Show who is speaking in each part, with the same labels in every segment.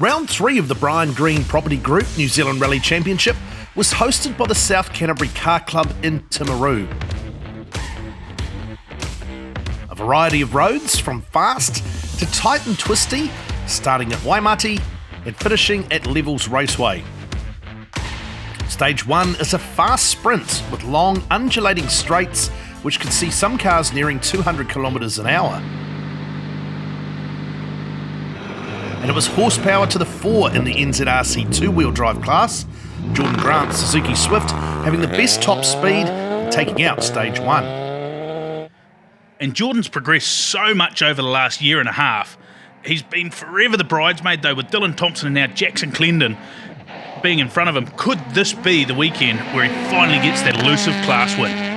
Speaker 1: Round 3 of the Brian Green Property Group New Zealand Rally Championship was hosted by the South Canterbury Car Club in Timaru. A variety of roads from fast to tight and twisty, starting at Waimati and finishing at Levels Raceway. Stage 1 is a fast sprint with long undulating straights which could see some cars nearing 200 kilometres an hour. And it was horsepower to the fore in the NZRC two-wheel drive class, Jordan Grant's Suzuki Swift having the best top speed and taking out stage 1.
Speaker 2: And Jordan's progressed so much over the last year and a half. He's been forever the bridesmaid though, with Dylan Thompson and now Jackson Clendon being in front of him. Could this be the weekend where he finally gets that elusive class win?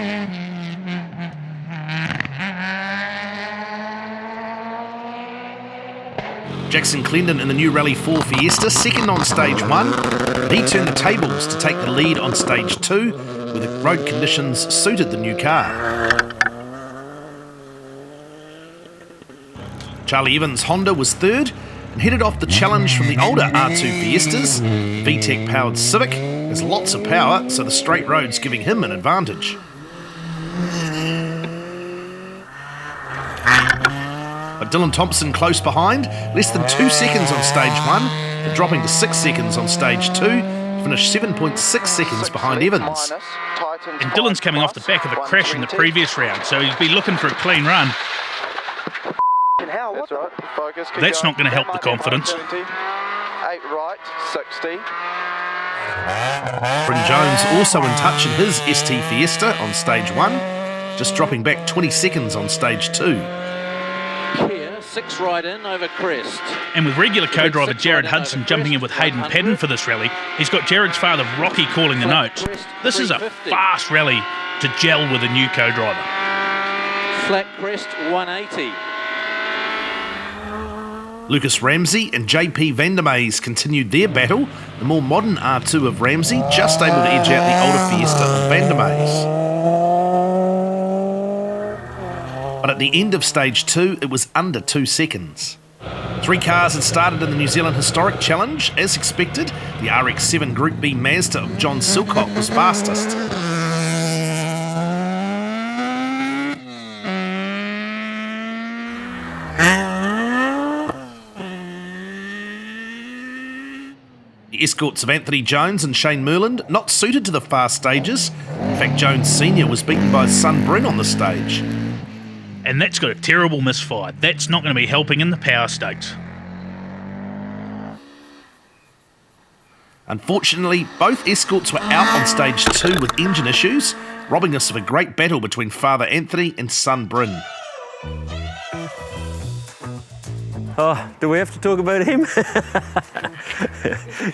Speaker 1: Jackson Clendon in the new Rally 4 Fiesta, second on stage 1. He turned the tables to take the lead on stage 2, where the road conditions suited the new car. Charlie Evans' Honda was third and headed off the challenge from the older R2 Fiestas. VTEC powered Civic has lots of power, so the straight road's giving him an advantage. But Dylan Thompson close behind, less than 2 seconds on stage 1, and dropping to 6 seconds on stage 2, finished 7.6 seconds behind Evans.
Speaker 2: And Dylan's coming off the back of a crash in the previous round, so he'll be looking for a clean run. That's not going to help the confidence.
Speaker 3: 8 right, 60.
Speaker 1: Bryn Jones also in touch in his ST Fiesta on stage 1, just dropping back 20 seconds on stage 2.
Speaker 4: Here, 6 right in over crest.
Speaker 2: And with regular co-driver Jared Hudson jumping in with Hayden Padden for this rally, he's got Jared's father Rocky calling the notes. This is a fast rally to gel with a new co-driver.
Speaker 4: Flat crest, 180.
Speaker 1: Lucas Ramsey and JP Vandermeys continued their battle, the more modern R2 of Ramsey just able to edge out the older Fiesta of Vandermeys. But at the end of stage 2, it was under 2 seconds. 3 cars had started in the New Zealand Historic Challenge. As expected, the RX-7 Group B Mazda of John Silcock was fastest. The escorts of Anthony Jones and Shane Merland not suited to the fast stages. In fact, Jones Sr. was beaten by his son Bryn on the stage.
Speaker 2: And that's got a terrible misfire. That's not going to be helping in the power stakes.
Speaker 1: Unfortunately, both escorts were out on stage 2 with engine issues, robbing us of a great battle between father Anthony and son Bryn.
Speaker 5: Oh, do we have to talk about him?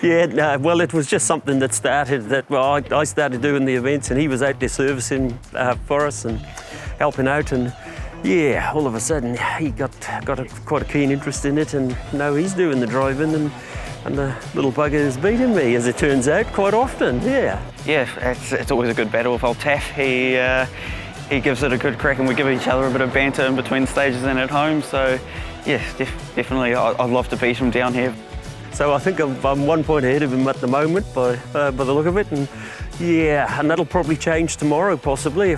Speaker 5: Yeah, no, well, it was just something that started, I started doing the events and he was out there servicing for us and helping out, and yeah, all of a sudden he got quite a keen interest in it, and now he's doing the driving, and the little bugger is beating me, as it turns out, quite often, yeah.
Speaker 6: Yeah, it's always a good battle with old Taff. He gives it a good crack and we give each other a bit of banter in between stages and at home, so yes, definitely I'd love to beat him down here.
Speaker 5: So I think I'm 1 point ahead of him at the moment by the look of it, and yeah, and that'll probably change tomorrow possibly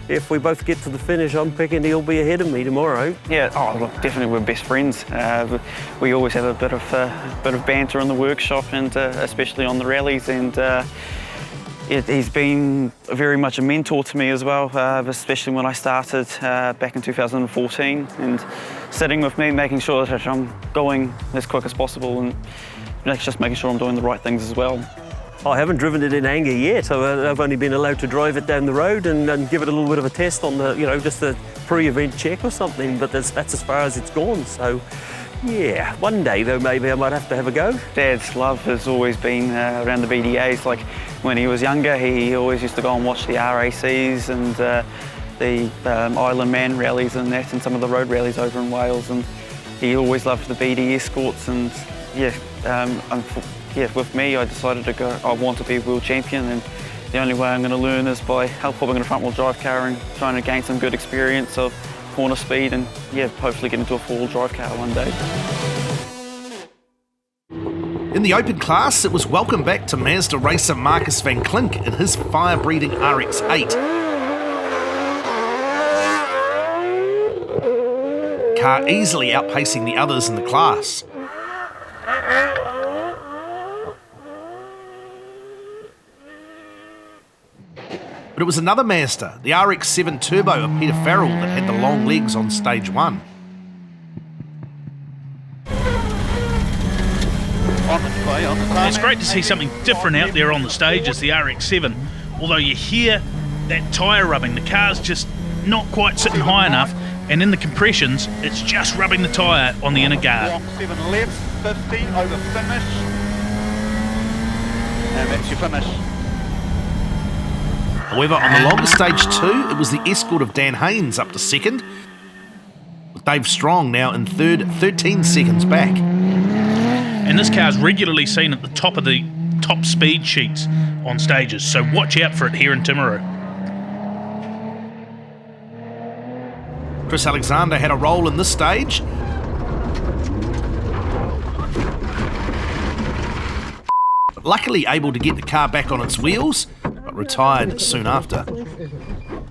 Speaker 5: if we both get to the finish. I'm picking he'll be ahead of me tomorrow.
Speaker 6: Yeah, look, definitely we're best friends. We always have a bit of banter in the workshop, and especially on the rallies, and he's been very much a mentor to me as well, especially when I started back in 2014, and sitting with me, making sure that I'm going as quick as possible, and just making sure I'm doing the right things as well.
Speaker 5: I haven't driven it in anger yet. I've only been allowed to drive it down the road and give it a little bit of a test on the, just a pre-event check or something, but that's as far as it's gone. So yeah, one day though maybe I might have to have a go. Dad's love has always been around the BDAs. Like when he was younger, he always used to go and watch the RACs and the Island Man rallies and that, and some of the road rallies over in Wales, and he always loved the BD escorts, and with me I decided to go, I want to be a world champion, and the only way I'm going to learn is by hopping in a front wheel drive car and trying to gain some good experience of corner speed, and hopefully get into a four-wheel drive car one day.
Speaker 1: In the open class, it was welcome back to Mazda racer Marcus van Klink in his fire-breathing RX-8. Car easily outpacing the others in the class. But it was another Mazda, the RX-7 Turbo of Peter Farrell, that had the long legs on stage 1.
Speaker 2: It's great to see something different out there on the stage as the RX-7, although you hear that tyre rubbing. The car's just not quite sitting high enough, and in the compressions, it's just rubbing the tyre on the inner guard.
Speaker 3: 7 left, 50 over finish. And that's your finish.
Speaker 1: However, on the longer stage 2, it was the escort of Dan Haynes up to second, with Dave Strong now in third, 13 seconds back.
Speaker 2: And this car's regularly seen at the top of the top speed sheets on stages, so watch out for it here in Timaru.
Speaker 1: Chris Alexander had a role in this stage. But luckily able to get the car back on its wheels, but retired soon after.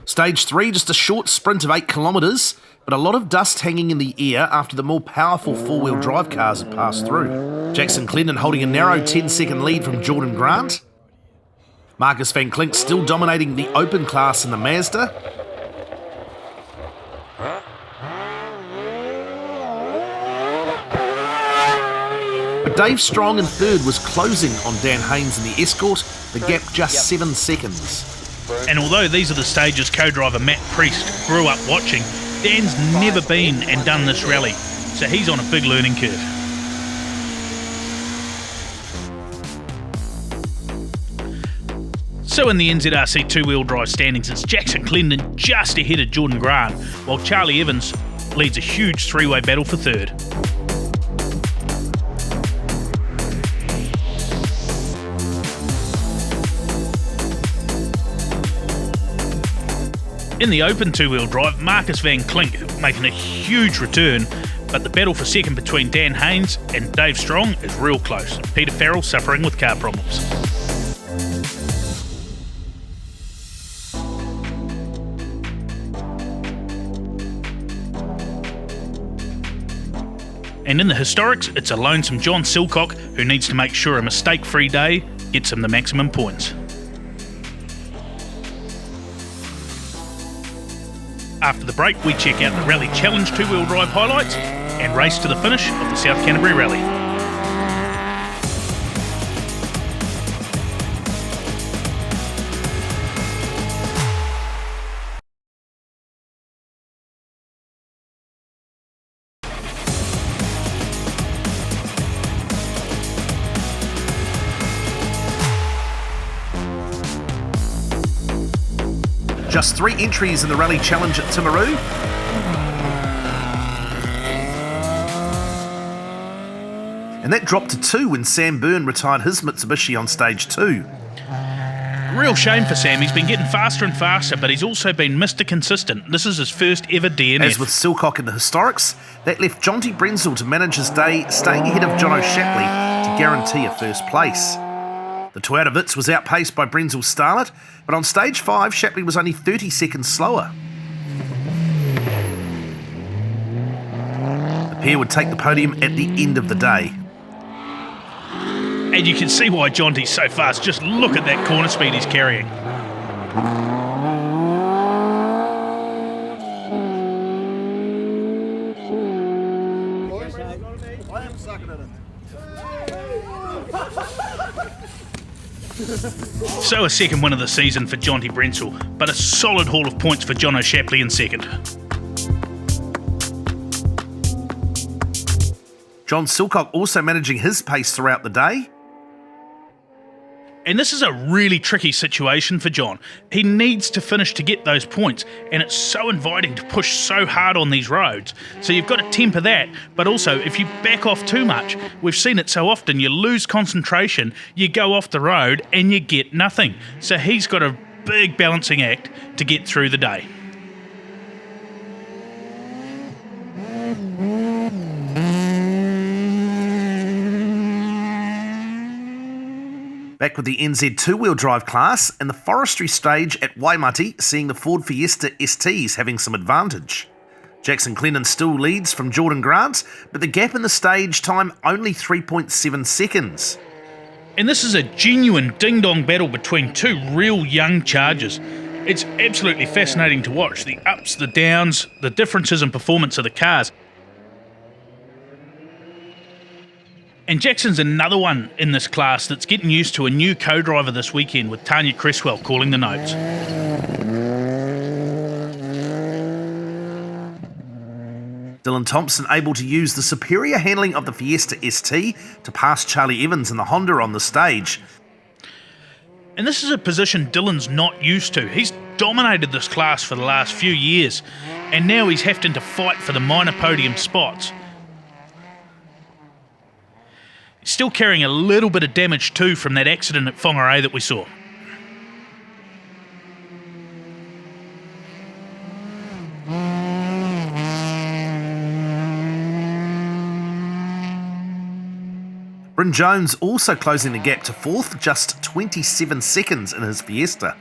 Speaker 1: Stage 3, just a short sprint of 8 kilometres, but a lot of dust hanging in the air after the more powerful four-wheel drive cars had passed through. Jackson Clendon holding a narrow 10-second lead from Jordan Grant. Marcus van Klink still dominating the open class in the Mazda. But Dave Strong in third was closing on Dan Haynes in the Escort, the gap just 7 seconds.
Speaker 2: And although these are the stages co-driver Matt Priest grew up watching, Dan's never been and done this rally, so he's on a big learning curve. So in the NZRC two-wheel drive standings, it's Jackson Clendon just ahead of Jordan Grant, while Charlie Evans leads a huge three-way battle for third. In the open two-wheel drive, Marcus van Klink making a huge return, but the battle for second between Dan Haynes and Dave Strong is real close. Peter Farrell suffering with car problems. And in the historics, it's a lonesome John Silcock who needs to make sure a mistake-free day gets him the maximum points. After the break, we check out the Rally Challenge two-wheel drive highlights and race to the finish of the South Canterbury Rally.
Speaker 1: Just 3 entries in the Rally Challenge at Timaru. And that dropped to 2 when Sam Byrne retired his Mitsubishi on stage 2.
Speaker 2: Real shame for Sam. He's been getting faster and faster, but he's also been Mr. Consistent. This is his first ever DNF.
Speaker 1: As with Silcock in the historics, that left Jonty Brenzel to manage his day, staying ahead of Jono Shapley to guarantee a first place. The Toyota Vitz was outpaced by Brenzel's Starlet, but on stage 5, Shapley was only 30 seconds slower. The pair would take the podium at the end of the day.
Speaker 2: And you can see why Jonty's so fast. Just look at that corner speed he's carrying. So a second win of the season for Jonty Brenzel, but a solid haul of points for Jono Shapley in second.
Speaker 1: John Silcock also managing his pace throughout the day.
Speaker 2: And this is a really tricky situation for John. He needs to finish to get those points, and it's so inviting to push so hard on these roads. So you've got to temper that, but also if you back off too much, we've seen it so often, you lose concentration, you go off the road, and you get nothing. So he's got a big balancing act to get through the day.
Speaker 1: Back with the NZ two-wheel drive class and the forestry stage at Waimati, seeing the Ford Fiesta STs having some advantage. Jackson Clennon still leads from Jordan Grant, but the gap in the stage time only 3.7 seconds.
Speaker 2: And this is a genuine ding-dong battle between two real young chargers. It's absolutely fascinating to watch, the ups, the downs, the differences in performance of the cars. And Jackson's another one in this class that's getting used to a new co-driver this weekend with Tanya Cresswell calling the notes.
Speaker 1: Dylan Thompson able to use the superior handling of the Fiesta ST to pass Charlie Evans in the Honda on the stage.
Speaker 2: And this is a position Dylan's not used to. He's dominated this class for the last few years, and now he's having to fight for the minor podium spots. He's still carrying a little bit of damage too from that accident at Whangarei that we saw.
Speaker 1: Bryn Jones also closing the gap to fourth, just 27 seconds in his Fiesta.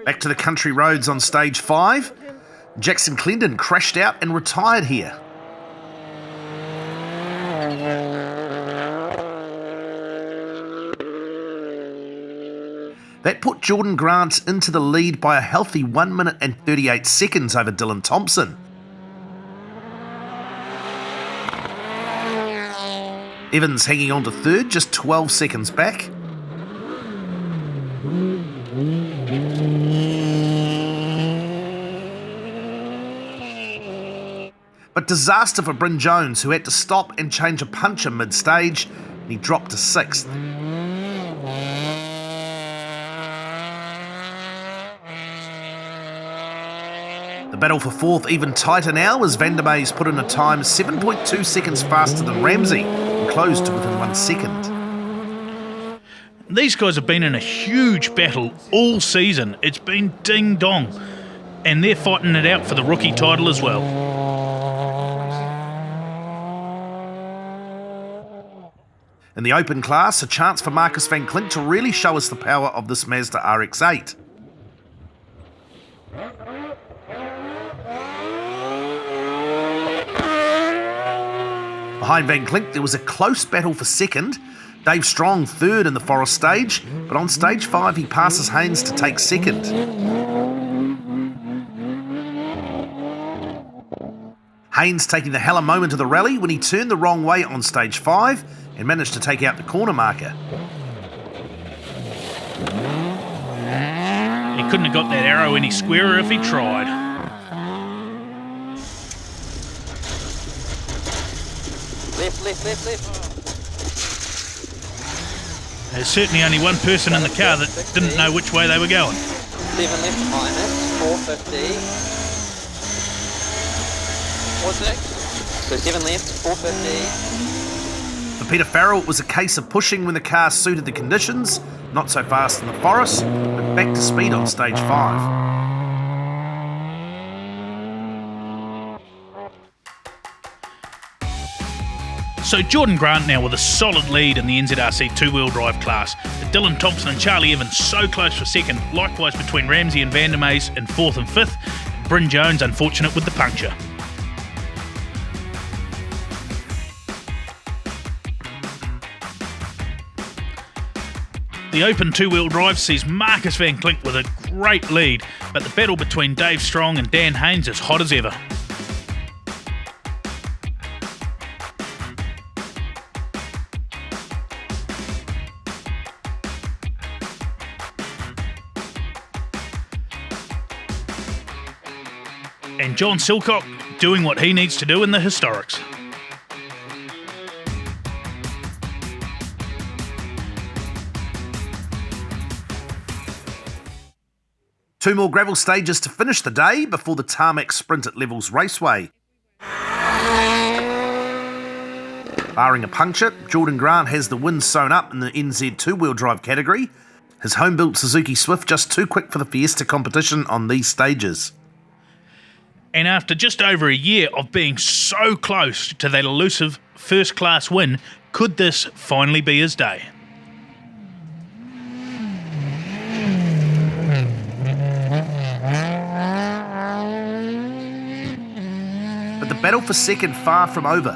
Speaker 1: Back to the country roads on stage 5. Jackson Clennon crashed out and retired here. That put Jordan Grant into the lead by a healthy 1 minute and 38 seconds over Dylan Thompson. Evans hanging on to third, just 12 seconds back. But disaster for Bryn Jones, who had to stop and change a puncher mid-stage, and he dropped to 6th. The battle for 4th even tighter now as Van der Meij's put in a time 7.2 seconds faster than Ramsey and closed to within 1 second.
Speaker 2: These guys have been in a huge battle all season. It's been ding-dong, and they're fighting it out for the rookie title as well.
Speaker 1: In the open class, a chance for Marcus van Klink to really show us the power of this Mazda RX-8. Behind Van Klink, there was a close battle for second. Dave Strong third in the Forest stage, but on stage 5 he passes Haynes to take second. Haynes taking the hella moment of the rally when he turned the wrong way on stage 5 and managed to take out the corner marker.
Speaker 2: He couldn't have got that arrow any squarer if he tried.
Speaker 4: Left.
Speaker 2: There's certainly only one person in the car that didn't know which way they were going.
Speaker 4: 7 left minus, 450. What's next? So 7 left, 450.
Speaker 1: For Peter Farrell, it was a case of pushing when the car suited the conditions, not so fast in the Forest, but back to speed on stage 5.
Speaker 2: So Jordan Grant now with a solid lead in the NZRC two-wheel drive class. Dylan Thompson and Charlie Evans so close for second, likewise between Ramsey and Van der Meijs in 4th and 5th. Bryn Jones unfortunate with the puncture. The open two-wheel drive sees Marcus van Klink with a great lead, but the battle between Dave Strong and Dan Haynes is hot as ever. And John Silcock doing what he needs to do in the historics.
Speaker 1: Two more gravel stages to finish the day before the tarmac sprint at Levels Raceway. Barring a puncture, Jordan Grant has the win sewn up in the NZ two-wheel drive category. His home-built Suzuki Swift just too quick for the Fiesta competition on these stages.
Speaker 2: And after just over a year of being so close to that elusive first-class win, could this finally be his day?
Speaker 1: But the battle for second far from over.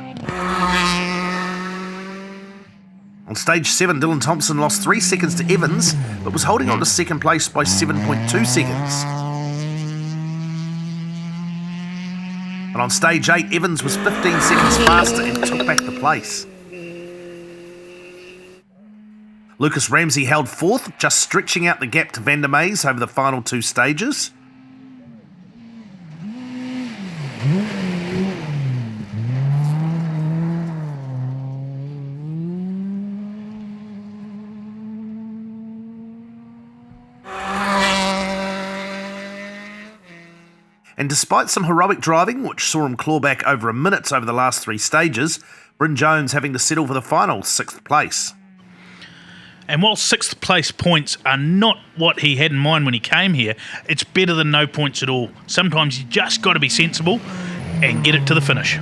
Speaker 1: On stage 7, Dylan Thompson lost 3 seconds to Evans, but was holding on to second place by 7.2 seconds. And on stage 8, Evans was 15 seconds faster and took back the place. Lucas Ramsey held 4th, just stretching out the gap to Van der Meijs over the final 2 stages. And despite some heroic driving, which saw him claw back over a minute over the last 3 stages, Bryn Jones having to settle for the final 6th place.
Speaker 2: And while 6th place points are not what he had in mind when he came here, it's better than no points at all. Sometimes you just got to be sensible and get it to the finish.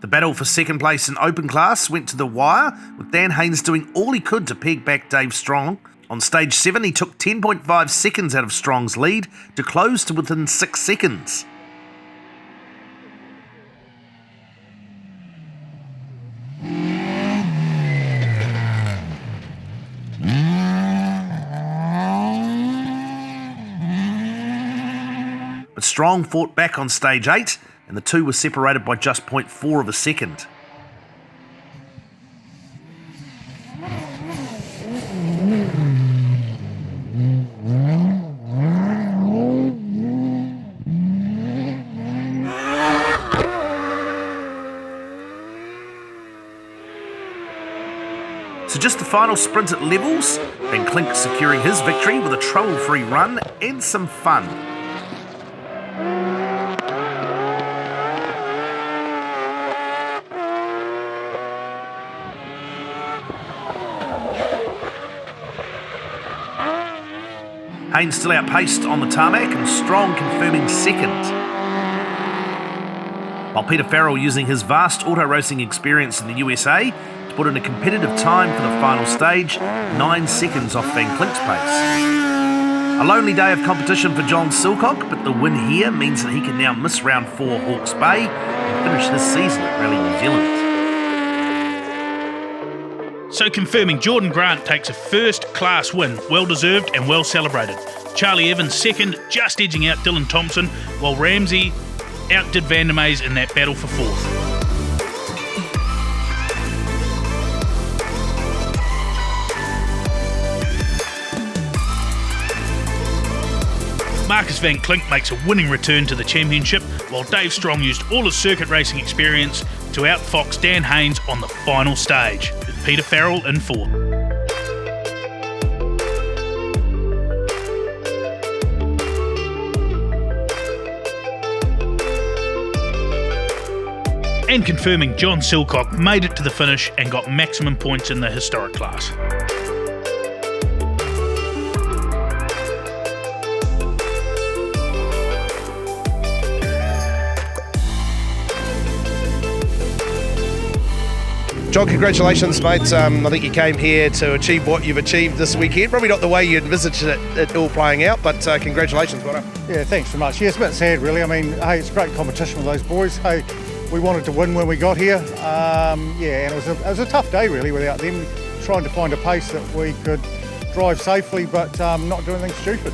Speaker 1: The battle for second place in open class went to the wire, with Dan Haynes doing all he could to peg back Dave Strong. On stage 7, he took 10.5 seconds out of Strong's lead to close to within 6 seconds. But Strong fought back on stage 8, and the two were separated by just 0.4 of a second. So just the final sprint at levels, and Klink securing his victory with a trouble-free run and some fun. Haynes still outpaced on the tarmac and Strong confirming second. While Peter Farrell using his vast auto racing experience in the USA to put in a competitive time for the final stage, 9 seconds off Van Klink's pace. A lonely day of competition for John Silcock, but the win here means that he can now miss round 4 Hawke's Bay and finish his season at Rally New Zealand.
Speaker 2: So confirming Jordan Grant takes a first-class win, well-deserved and well-celebrated. Charlie Evans second, just edging out Dylan Thompson, while Ramsey outdid Van der Meijs in that battle for 4th. Marcus Van Klink makes a winning return to the championship, while Dave Strong used all his circuit racing experience to outfox Dan Haynes on the final stage, with Peter Farrell in 4th. And confirming John Silcock made it to the finish and got maximum points in the historic class.
Speaker 7: John, congratulations, mate. I think you came here to achieve what you've achieved this weekend. Probably not the way you envisaged it all playing out, but congratulations, well done.
Speaker 8: Yeah, thanks very much. Yeah, it's a bit sad, really. I mean, hey, it's great competition with those boys. Hey, we wanted to win when we got here. And it was a tough day, really, without them trying to find a pace that we could drive safely, but not do anything stupid.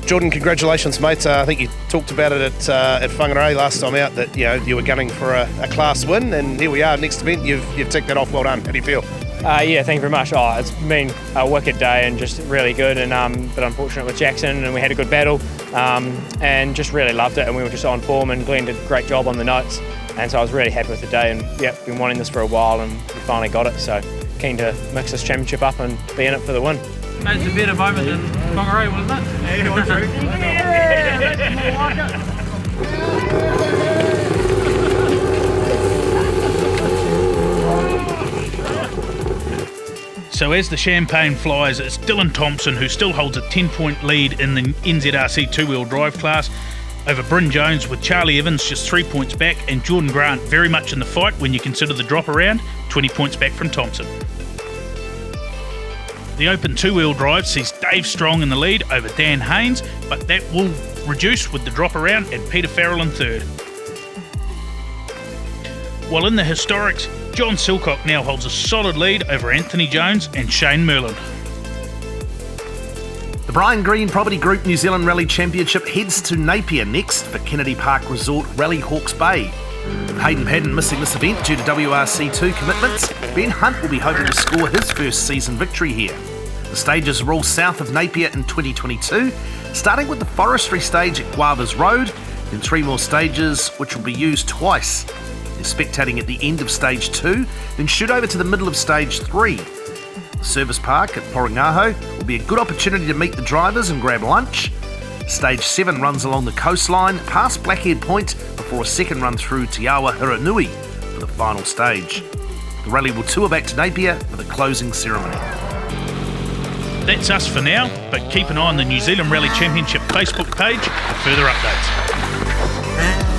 Speaker 7: Jordan, congratulations, mate. I think you talked about it at Whangarei last time out that you were gunning for a class win, and here we are, next event. You've ticked that off. Well done. How do you feel?
Speaker 9: Yeah, thank you very much. It's been a wicked day and just really good, and but unfortunate with Jackson, and we had a good battle, and just really loved it, and we were just on form, and Glenn did a great job on the notes, and so I was really happy with the day, and been wanting this for a while, and we finally got it, so keen to mix this championship up and be in it for the win.
Speaker 10: Mate, it's a better moment than Whangarei, wasn't it? Yeah, true.
Speaker 2: So as the champagne flies, it's Dylan Thompson who still holds a 10-point lead in the NZRC two-wheel drive class over Bryn Jones, with Charlie Evans just 3 points back, and Jordan Grant very much in the fight when you consider the drop around, 20 points back from Thompson. The open two-wheel drive sees Dave Strong in the lead over Dan Haynes, but that will reduce with the drop around and Peter Farrell in third. While in the historics, John Silcock now holds a solid lead over Anthony Jones and Shane Merlin.
Speaker 1: The Brian Green Property Group New Zealand Rally Championship heads to Napier next for Kennedy Park Resort Rally Hawke's Bay. With Hayden Padden missing this event due to WRC2 commitments, Ben Hunt will be hoping to score his first season victory here. The stages are all south of Napier in 2022, starting with the forestry stage at Guavas Road, then 3 more stages which will be used twice. They're spectating at the end of stage 2, then shoot over to the middle of stage 3. The service park at Porangaho will be a good opportunity to meet the drivers and grab lunch. Stage 7 runs along the coastline past Blackhead Point before a second run through Te Awa Hiranui for the final stage. The rally will tour back to Napier for the closing ceremony.
Speaker 2: That's us for now, but keep an eye on the New Zealand Rally Championship Facebook page for further updates.